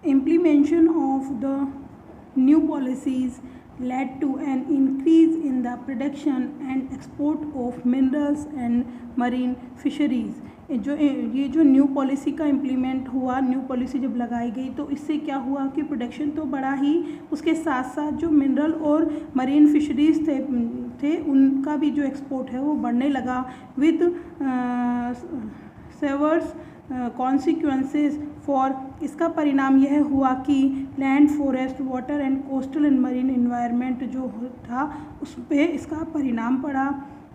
Implementation of the new policies led to an increase in the production and export of minerals and marine fisheries. ये जो new policy का implement हुआ, new policy जब लगाई गई तो इससे क्या हुआ कि प्रोडक्शन तो बढ़ा ही, उसके साथ साथ जो मिनरल और मरीन फिशरीज थे उनका भी जो एक्सपोर्ट है वो बढ़ने लगा विद सेवर्स कॉन्सिक्वेंसेस फॉर। इसका परिणाम यह हुआ कि land, forest, water and coastal and marine environment जो था उस पर इसका परिणाम पड़ा,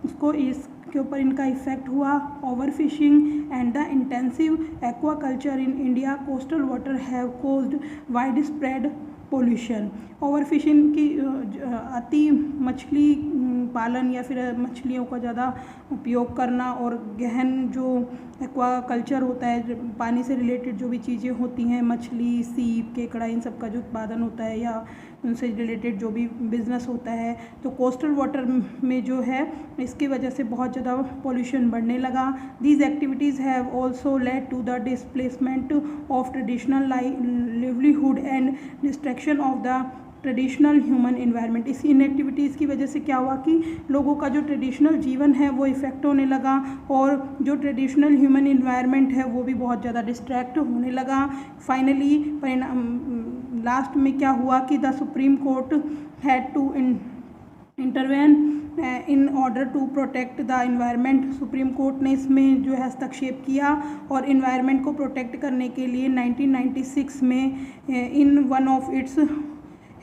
उसको इसके ऊपर इनका इफेक्ट हुआ। Over fishing and the intensive aquaculture in India coastal water have caused wide spread pollution. Over fishing की अति मछली पालन या फिर मछलियों का ज़्यादा उपयोग करना और गहन जो एक्वाकल्चर होता है, पानी से रिलेटेड जो भी चीज़ें होती हैं, मछली, सीप, केकड़ा, इन सब का जो उत्पादन होता है या उनसे रिलेटेड जो भी बिजनेस होता है, तो कोस्टल वाटर में जो है इसकी वजह से बहुत ज़्यादा पोल्यूशन बढ़ने लगा। These activities have also led to the displacement of traditional livelihood and destruction of the traditional human environment. इसी इन एक्टिविटीज़ की वजह से क्या हुआ कि लोगों का जो ट्रेडिशनल जीवन है वो इफ़ेक्ट होने लगा और जो ट्रेडिशनल ह्यूमन इन्वायरमेंट है वो भी बहुत ज़्यादा डिस्ट्रैक्ट होने लगा। फाइनली परिणाम लास्ट में क्या हुआ कि the Supreme Court had to intervene in order to protect the environment. Supreme Court ने इसमें जो है हस्तक्षेप किया और इन्वायरमेंट को प्रोटेक्ट करने के लिए 1996 में in one of its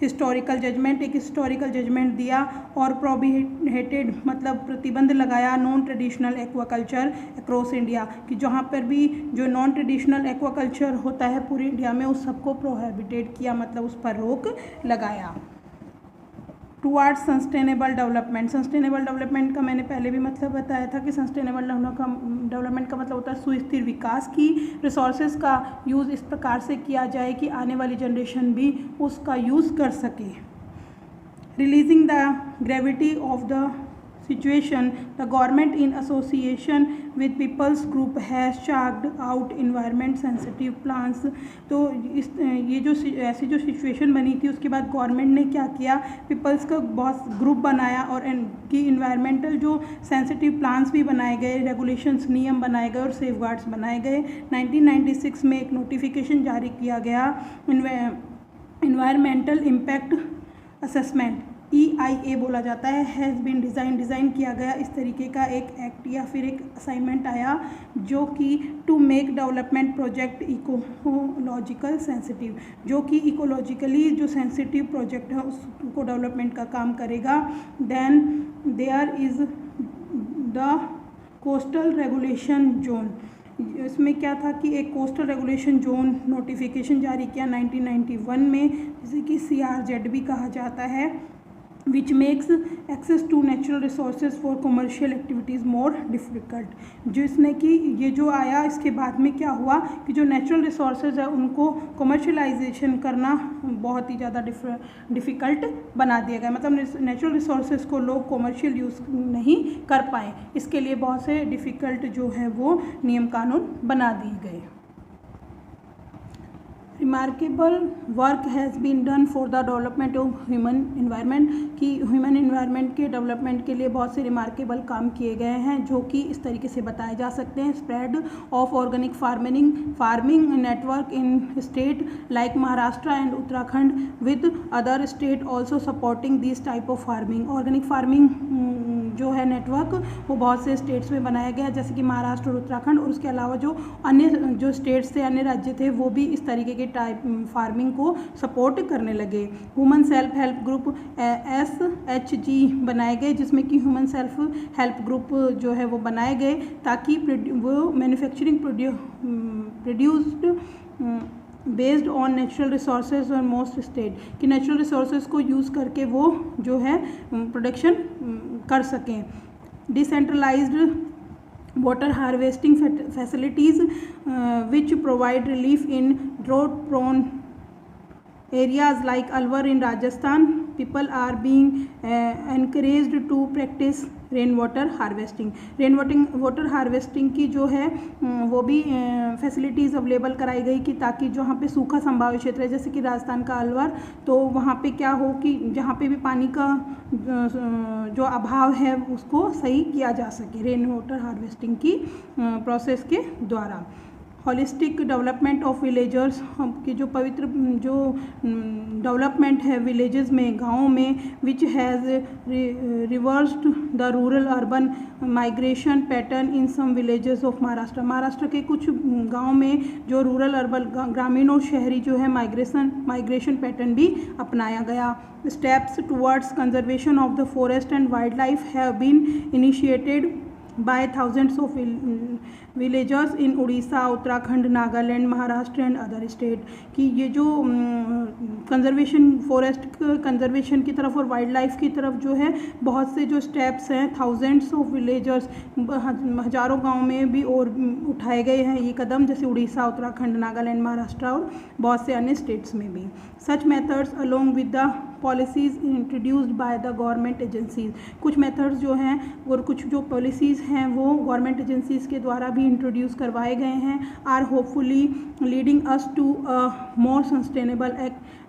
historical judgement, एक हिस्टोरिकल जजमेंट दिया और प्रोहिबिटेड मतलब प्रतिबंध लगाया non traditional aquaculture across India, कि जहाँ पर भी जो नॉन ट्रेडिशनल एक्वाकल्चर होता है पूरी इंडिया में उस सबको प्रोहिबिटेड किया, मतलब उस पर रोक लगाया। Towards sustainable development. Sustainable development का मैंने पहले भी मतलब बताया था कि सस्टेनेबल डेवलपमेंट का मतलब होता है सुस्थिर विकास की रिसोर्सेज का यूज़ इस प्रकार से किया जाए कि आने वाली जनरेशन भी उसका यूज़ कर सके। Releasing the gravity of the situation, the government in association with people's group has charged out environment sensitive plans। तो इस ये जो ऐसी जो सिचुएशन बनी थी उसके बाद गवर्नमेंट ने क्या किया, पीपल्स का बहुत ग्रुप बनाया और की इन्वायरमेंटल जो सेंसिटिव प्लान्स भी बनाए गए, रेगुलेशंस नियम बनाए गए और सेफगार्ड्स बनाए गए। 1996 में एक नोटिफिकेशन जारी किया गया, इन्वायरमेंटल इम्पैक्ट असेसमेंट EIA बोला जाता है, हैज़ बीन डिज़ाइन किया गया। इस तरीके का एक एक्ट या फिर एक असाइनमेंट आया जो कि to make development project ecological sensitive, जो कि इकोलॉजिकली जो सेंसिटिव प्रोजेक्ट है उसको डेवलपमेंट का काम करेगा। Then there is the coastal regulation zone. इसमें क्या था कि एक कोस्टल रेगुलेशन जोन नोटिफिकेशन जारी किया 1991 में, जिसे कि CRZ भी कहा जाता है, which makes access to natural resources for commercial activities more difficult। जिसने कि ये जो आया इसके बाद में क्या हुआ कि जो नेचुरल रिसोर्सेज है उनको कमर्शलाइजेशन करना बहुत ही ज़्यादा डिफ़िकल्ट बना दिया गया, मतलब नेचुरल रिसोर्सेज को लोग कमर्शियल यूज़ नहीं कर पाए, इसके लिए बहुत से डिफ़िकल्ट जो है वो नियम कानून बना दिए गए। Remarkable work has been done for the development of human environment, कि ह्यूमन इन्वायरमेंट के डेवलपमेंट के लिए बहुत से रिमार्केबल काम किए गए हैं जो कि इस तरीके से बताए जा सकते हैं। Spread of organic farming network in state like Maharashtra and Uttarakhand with other state also supporting this type of farming. Organic farming जो है नेटवर्क वो बहुत से स्टेट्स में बनाया गया जैसे कि महाराष्ट्र और उत्तराखंड, और उसके अलावा जो अन्य जो स्टेट्स थे, अन्य राज्य थे, वो भी इस तरीके के टाइप फार्मिंग को सपोर्ट करने लगे। Human self help group SHG बनाए गए, जिसमें कि ह्यूमन सेल्फ हेल्प ग्रुप जो है वो बनाए गए ताकि वो manufacturing produced based on natural resources और मोस्ट स्टेट, कि नेचुरल रिसोर्सेज को यूज़ करके वो जो है प्रोडक्शन कर सकें। Decentralised water harvesting facilities which provide relief in drought prone areas like Alwar in Rajasthan, people are being encouraged to practice rain water harvesting. Rain water harvesting की जो है वो भी फैसिलिटीज़ अवेलेबल कराई गई कि ताकि जहाँ पे सूखा संभावित क्षेत्र है जैसे कि राजस्थान का अलवर, तो वहाँ पे क्या हो कि जहाँ पे भी पानी का जो अभाव है उसको सही किया जा सके रेन वाटर हार्वेस्टिंग की प्रोसेस के द्वारा। होलिस्टिक डेवलपमेंट ऑफ विलेजर्स की जो पवित्र जो डेवलपमेंट है विलेजेस में, गाँव में, which has reversed the rural urban migration pattern in some villages of Maharashtra. Maharashtra के कुछ गाँव में जो रूरल अर्बन ग्रामीण और शहरी जो है माइग्रेशन पैटर्न भी अपनाया गया। Steps towards conservation of the forest and wild life have been initiated by thousands of villagers in Orissa, Uttarakhand, Nagaland, Maharashtra and other state. कि ये जो कंजर्वेशन फॉरेस्ट कंजर्वेशन की तरफ और वाइल्ड लाइफ की तरफ जो है बहुत से जो स्टेप्स हैं, थाउजेंड्स ऑफ विलेजर्स, हजारों गांव में भी और उठाए गए हैं ये कदम, जैसे उड़ीसा, उत्तराखंड, नागालैंड, महाराष्ट्र और बहुत से अन्य स्टेट्स में भी। Such methods along with the policies introduced by the government agencies. कुछ मेथड्स जो हैं और कुछ जो पॉलिसीज़ हैं वो गवर्नमेंट एजेंसीज़ के द्वारा भी इंट्रोड्यूस करवाए गए हैं, are hopefully leading us to a more sustainable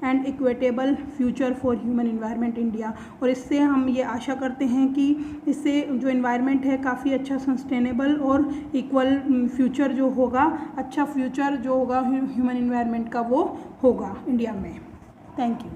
and equitable future for human environment India. और इससे हम ये आशा करते हैं कि इससे जो एनवायरनमेंट है काफ़ी अच्छा सस्टेनेबल और इक्वल फ्यूचर जो होगा, अच्छा फ्यूचर जो होगा ह्यूमन एनवायरनमेंट का वो होगा इंडिया में। Thank you.